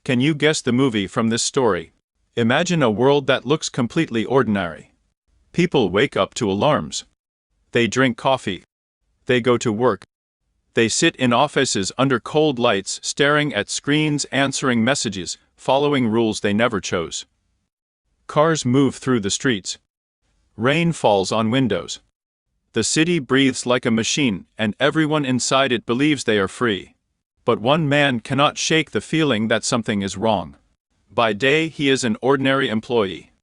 Can you guess the movie from this story? Imagine a world that looks completely ordinary. People wake up to alarms. They drink coffee. They go to work. They sit in offices under cold lights, staring at screens, answering messages, following rules they never chose. Cars move through the streets. Rain falls on windows. The city breathes like a machine, and everyone inside it believes they are free. But one man cannot shake the feeling that something is wrong. By day, he is an ordinary employee.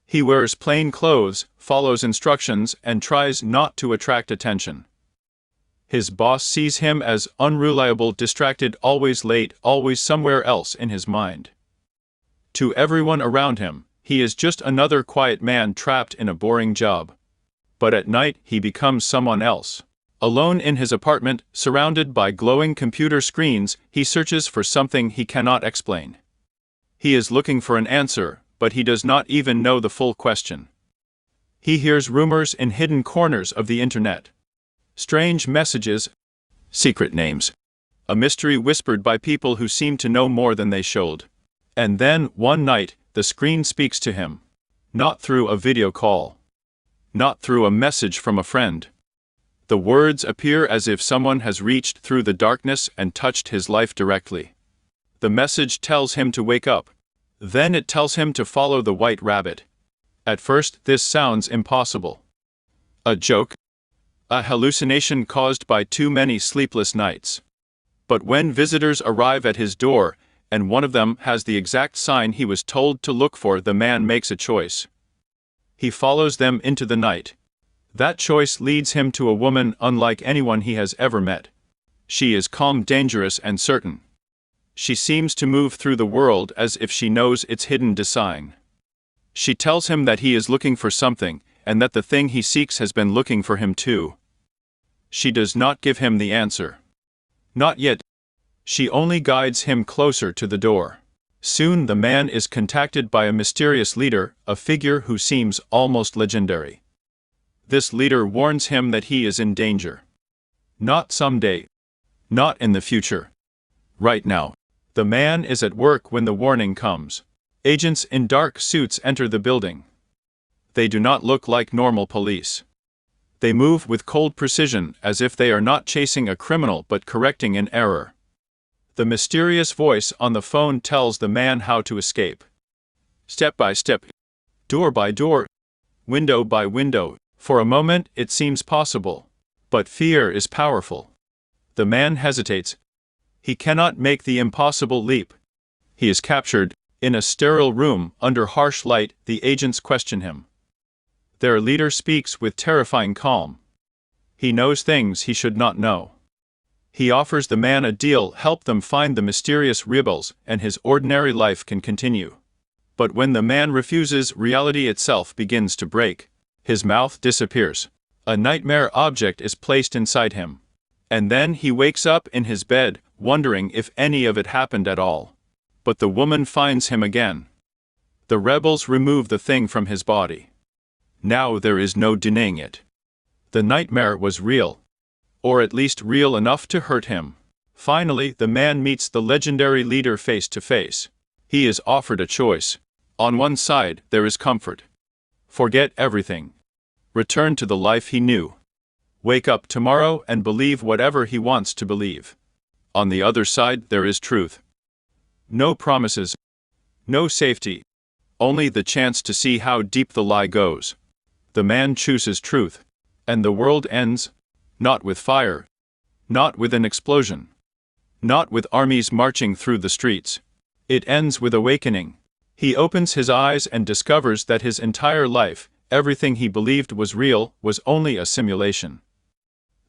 He wears plain clothes, follows instructions, and tries not to attract attention. His boss sees him as unreliable, distracted, always late, always somewhere else in his mind. To everyone around him, he is just another quiet man trapped in a boring job. But at night, he becomes someone else. Alone in his apartment, surrounded by glowing computer screens, he searches for something he cannot explain. He is looking for an answer, but he does not even know the full question. He hears rumors in hidden corners of the internet. Strange messages, secret names, a mystery whispered by people who seem to know more than they showed. And then, one night, the screen speaks to him. Not through a video call. Not through a message from a friend. The words appear as if someone has reached through the darkness and touched his life directly. The message tells him to wake up. Then it tells him to follow the white rabbit. At first, this sounds impossible. A joke? A hallucination caused by too many sleepless nights. But when visitors arrive at his door, and one of them has the exact sign he was told to look for, the man makes a choice. He follows them into the night. That choice leads him to a woman unlike anyone he has ever met. She is calm, dangerous, and certain. She seems to move through the world as if she knows its hidden design. She tells him that he is looking for something, and that the thing he seeks has been looking for him too. She does not give him the answer. Not yet. She only guides him closer to the door. Soon the man is contacted by a mysterious leader, a figure who seems almost legendary. This leader warns him that he is in danger. Not someday. Not in the future. Right now. The man is at work when the warning comes. Agents in dark suits enter the building. They do not look like normal police. They move with cold precision, as if they are not chasing a criminal but correcting an error. The mysterious voice on the phone tells the man how to escape. Step by step, door by door, window by window. For a moment it seems possible. But fear is powerful. The man hesitates. He cannot make the impossible leap. He is captured. In a sterile room, under harsh light, the agents question him. Their leader speaks with terrifying calm. He knows things he should not know. He offers the man a deal, help them find the mysterious rebels, and his ordinary life can continue. But when the man refuses, reality itself begins to break. His mouth disappears. A nightmare object is placed inside him. And then he wakes up in his bed, wondering if any of it happened at all. But the woman finds him again. The rebels remove the thing from his body. Now there is no denying it. The nightmare was real. Or at least real enough to hurt him. Finally, the man meets the legendary leader face to face. He is offered a choice. On one side, there is comfort. Forget everything. Return to the life he knew. Wake up tomorrow and believe whatever he wants to believe. On the other side, there is truth. No promises. No safety. Only the chance to see how deep the lie goes. The man chooses truth. And the world ends. Not with fire. Not with an explosion. Not with armies marching through the streets. It ends with awakening. He opens his eyes and discovers that his entire life, everything he believed was real, was only a simulation.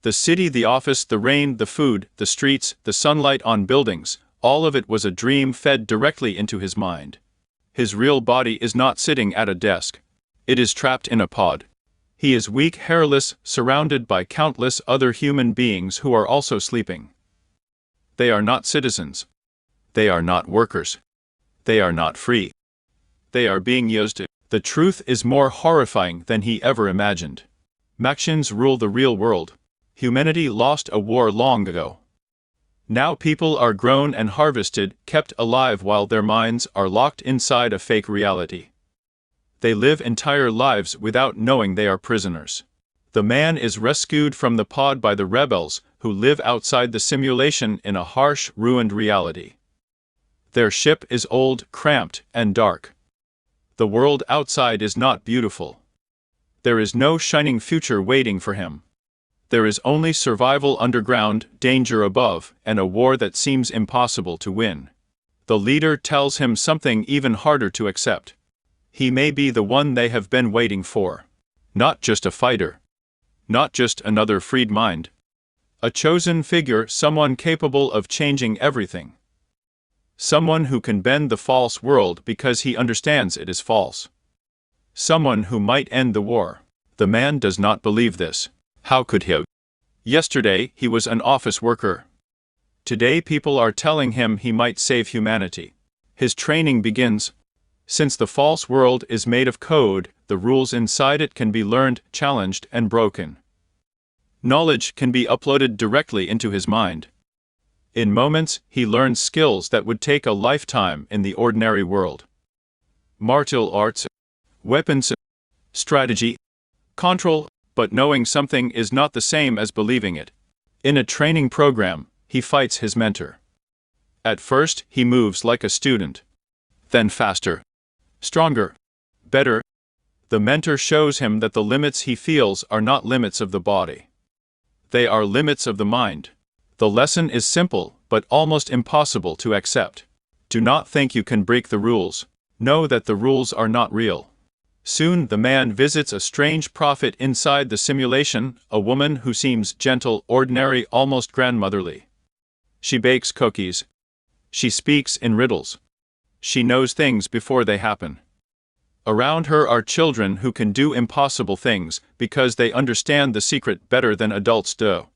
The city, the office, the rain, the food, the streets, the sunlight on buildings, all of it was a dream fed directly into his mind. His real body is not sitting at a desk. It is trapped in a pod. He is weak, hairless, surrounded by countless other human beings who are also sleeping. They are not citizens. They are not workers. They are not free. They are being used. The truth is more horrifying than he ever imagined. Machines rule the real world. Humanity lost a war long ago. Now people are grown and harvested, kept alive while their minds are locked inside a fake reality. They live entire lives without knowing they are prisoners. The man is rescued from the pod by the rebels, who live outside the simulation in a harsh, ruined reality. Their ship is old, cramped, and dark. The world outside is not beautiful. There is no shining future waiting for him. There is only survival underground, danger above, and a war that seems impossible to win. The leader tells him something even harder to accept. He may be the one they have been waiting for. Not just a fighter. Not just another freed mind. A chosen figure, someone capable of changing everything. Someone who can bend the false world because he understands it is false. Someone who might end the war. The man does not believe this. How could he? Yesterday, he was an office worker. Today people are telling him he might save humanity. His training begins. Since the false world is made of code, the rules inside it can be learned, challenged, and broken. Knowledge can be uploaded directly into his mind. In moments, he learns skills that would take a lifetime in the ordinary world. Martial arts, weapons, strategy, control, but knowing something is not the same as believing it. In a training program, he fights his mentor. At first, he moves like a student. Then faster, stronger, better. The mentor shows him that the limits he feels are not limits of the body. They are limits of the mind. The lesson is simple, but almost impossible to accept. Do not think you can break the rules. Know that the rules are not real. Soon the man visits a strange prophet inside the simulation, a woman who seems gentle, ordinary, almost grandmotherly. She bakes cookies. She speaks in riddles. She knows things before they happen. Around her are children who can do impossible things because they understand the secret better than adults do.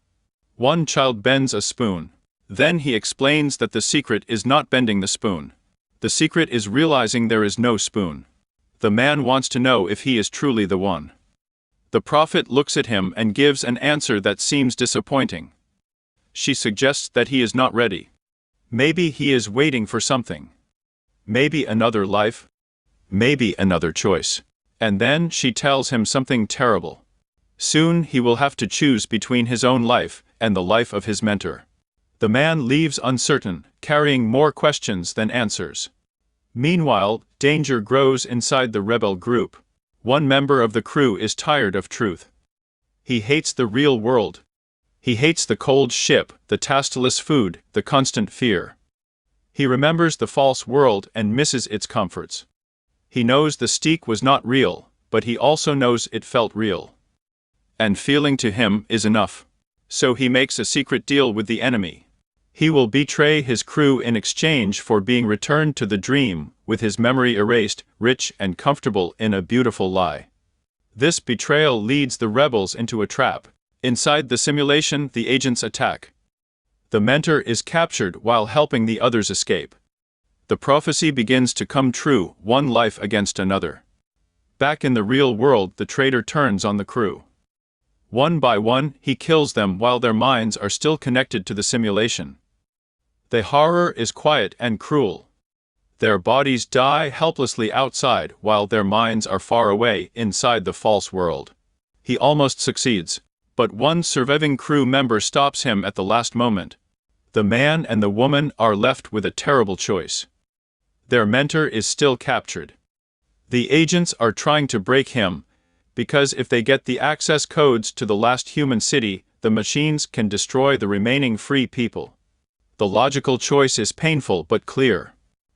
One child bends a spoon. Then he explains that the secret is not bending the spoon. The secret is realizing there is no spoon. The man wants to know if he is truly the one. The prophet looks at him and gives an answer that seems disappointing. She suggests that he is not ready. Maybe he is waiting for something. Maybe another life. Maybe another choice. And then she tells him something terrible. Soon he will have to choose between his own life and the life of his mentor. The man leaves uncertain, carrying more questions than answers. Meanwhile, danger grows inside the rebel group. One member of the crew is tired of truth. He hates the real world. He hates the cold ship, the tasteless food, the constant fear. He remembers the false world and misses its comforts. He knows the steak was not real, but he also knows it felt real. And feeling to him is enough. So he makes a secret deal with the enemy. He will betray his crew in exchange for being returned to the dream, with his memory erased, rich and comfortable in a beautiful lie. This betrayal leads the rebels into a trap. Inside the simulation, the agents attack. The mentor is captured while helping the others escape. The prophecy begins to come true, one life against another. Back in the real world, the traitor turns on the crew. One by one, he kills them while their minds are still connected to the simulation. The horror is quiet and cruel. Their bodies die helplessly outside while their minds are far away inside the false world. He almost succeeds, but one surviving crew member stops him at the last moment. The man and the woman are left with a terrible choice. Their mentor is still captured. The agents are trying to break him, because if they get the access codes to the last human city, the machines can destroy the remaining free people. The logical choice is painful but clear.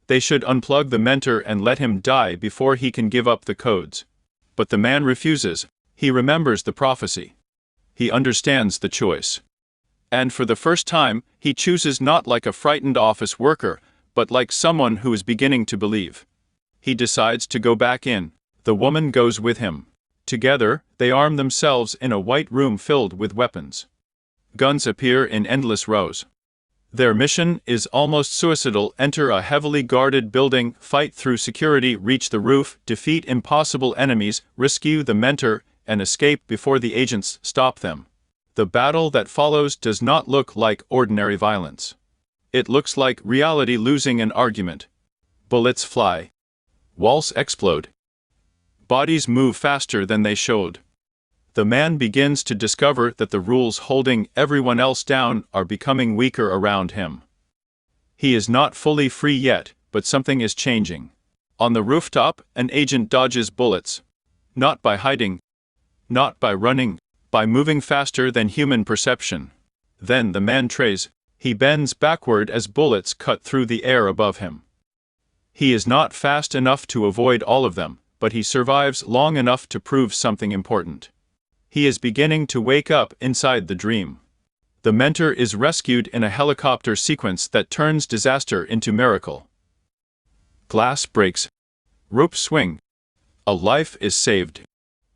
They should unplug the mentor and let him die before he can give up the codes. But the man refuses. He remembers the prophecy. He understands the choice. And for the first time, he chooses not like a frightened office worker, but like someone who is beginning to believe. He decides to go back in. The woman goes with him. Together, they arm themselves in a white room filled with weapons. Guns appear in endless rows. Their mission is almost suicidal: enter a heavily guarded building, fight through security, reach the roof, defeat impossible enemies, rescue the mentor, and escape before the agents stop them. The battle that follows does not look like ordinary violence. It looks like reality losing an argument. Bullets fly. Walls explode. Bodies move faster than they showed. The man begins to discover that the rules holding everyone else down are becoming weaker around him. He is not fully free yet, but something is changing. On the rooftop, an agent dodges bullets. Not by hiding. Not by running. By moving faster than human perception. Then the man trays. He bends backward as bullets cut through the air above him. He is not fast enough to avoid all of them, but he survives long enough to prove something important. He is beginning to wake up inside the dream. The mentor is rescued in a helicopter sequence that turns disaster into miracle. Glass breaks. Ropes swing. A life is saved.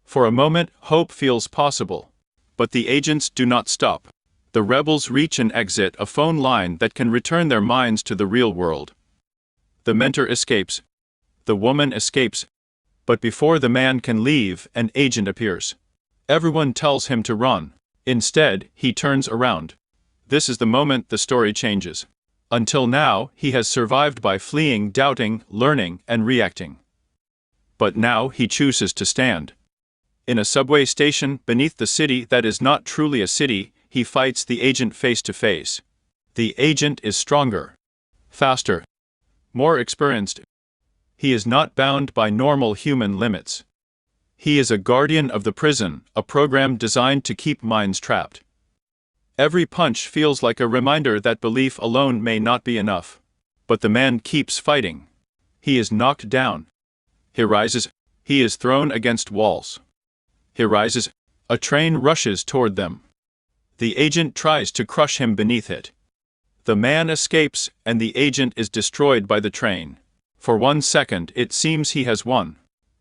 For a moment, hope feels possible. But the agents do not stop. The rebels reach and exit a phone line that can return their minds to the real world. The mentor escapes. The woman escapes. But before the man can leave, an agent appears. Everyone tells him to run. Instead, he turns around. This is the moment the story changes. Until now, he has survived by fleeing, doubting, learning, and reacting. But now he chooses to stand. In a subway station beneath the city that is not truly a city, he fights the agent face to face. The agent is stronger, faster, more experienced. He is not bound by normal human limits. He is a guardian of the prison, a program designed to keep minds trapped. Every punch feels like a reminder that belief alone may not be enough. But the man keeps fighting. He is knocked down. He rises. He is thrown against walls. He rises. A train rushes toward them. The agent tries to crush him beneath it. The man escapes, and the agent is destroyed by the train. For 1 second it seems he has won.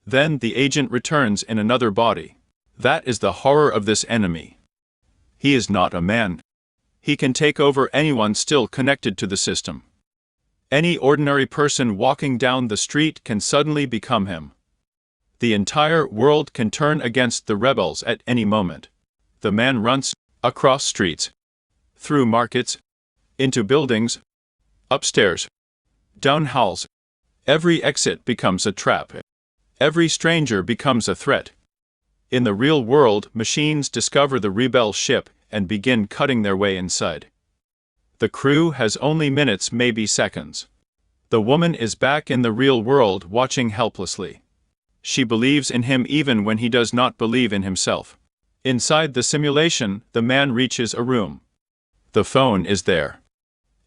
Then the agent returns in another body. That is the horror of this enemy. He is not a man. He can take over anyone still connected to the system. Any ordinary person walking down the street can suddenly become him. The entire world can turn against the rebels at any moment. The man runs across streets, through markets, into buildings, upstairs, down halls. Every exit becomes a trap. Every stranger becomes a threat. In the real world, machines discover the rebel ship and begin cutting their way inside. The crew has only minutes, maybe seconds. The woman is back in the real world, watching helplessly. She believes in him even when he does not believe in himself. Inside the simulation, the man reaches a room. The phone is there.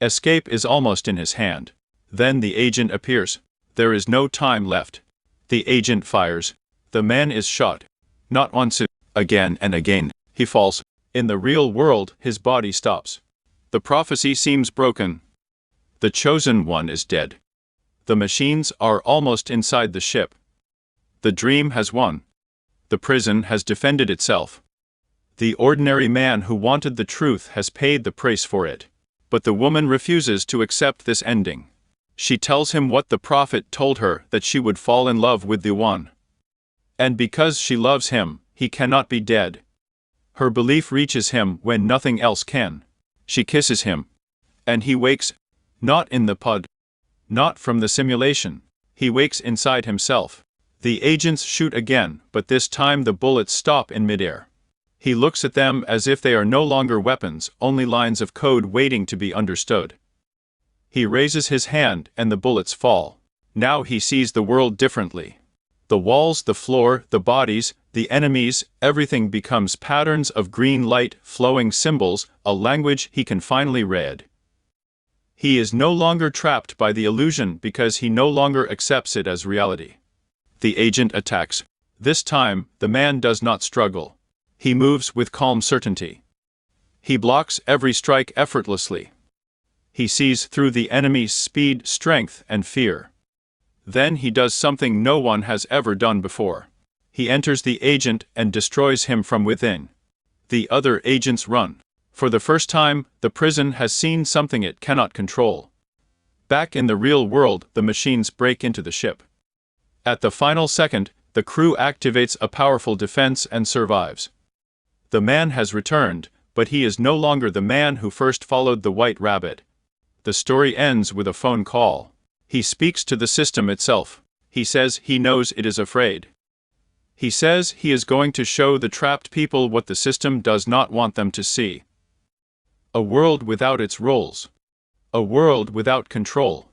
Escape is almost in his hand. Then the agent appears. There is no time left. The agent fires. The man is shot. Not once, again and again. He falls. In the real world, his body stops. The prophecy seems broken. The chosen one is dead. The machines are almost inside the ship. The dream has won. The prison has defended itself. The ordinary man who wanted the truth has paid the price for it. But the woman refuses to accept this ending. She tells him what the prophet told her, that she would fall in love with the one. And because she loves him, he cannot be dead. Her belief reaches him when nothing else can. She kisses him. And he wakes, not in the pod, not from the simulation. He wakes inside himself. The agents shoot again, but this time the bullets stop in midair. He looks at them as if they are no longer weapons, only lines of code waiting to be understood. He raises his hand and the bullets fall. Now he sees the world differently. The walls, the floor, the bodies, the enemies, everything becomes patterns of green light, flowing symbols, a language he can finally read. He is no longer trapped by the illusion because he no longer accepts it as reality. The agent attacks. This time, the man does not struggle. He moves with calm certainty. He blocks every strike effortlessly. He sees through the enemy's speed, strength, and fear. Then he does something no one has ever done before. He enters the agent and destroys him from within. The other agents run. For the first time, the prison has seen something it cannot control. Back in the real world, the machines break into the ship. At the final second, the crew activates a powerful defense and survives. The man has returned, but he is no longer the man who first followed the white rabbit. The story ends with a phone call. He speaks to the system itself. He says he knows it is afraid. He says he is going to show the trapped people what the system does not want them to see. A world without its roles. A world without control.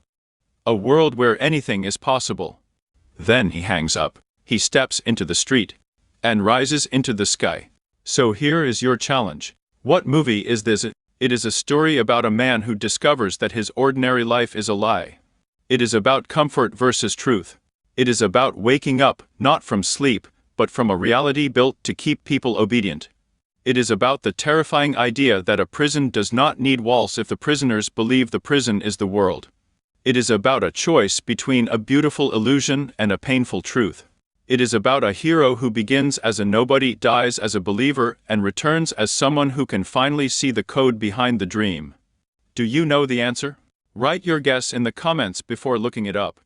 A world where anything is possible. Then he hangs up. He steps into the street and rises into the sky. So here is your challenge. What movie is this? It is a story about a man who discovers that his ordinary life is a lie. It is about comfort versus truth. It is about waking up, not from sleep, but from a reality built to keep people obedient. It is about the terrifying idea that a prison does not need walls if the prisoners believe the prison is the world. It is about a choice between a beautiful illusion and a painful truth. It is about a hero who begins as a nobody, dies as a believer, and returns as someone who can finally see the code behind the dream. Do you know the answer? Write your guess in the comments before looking it up.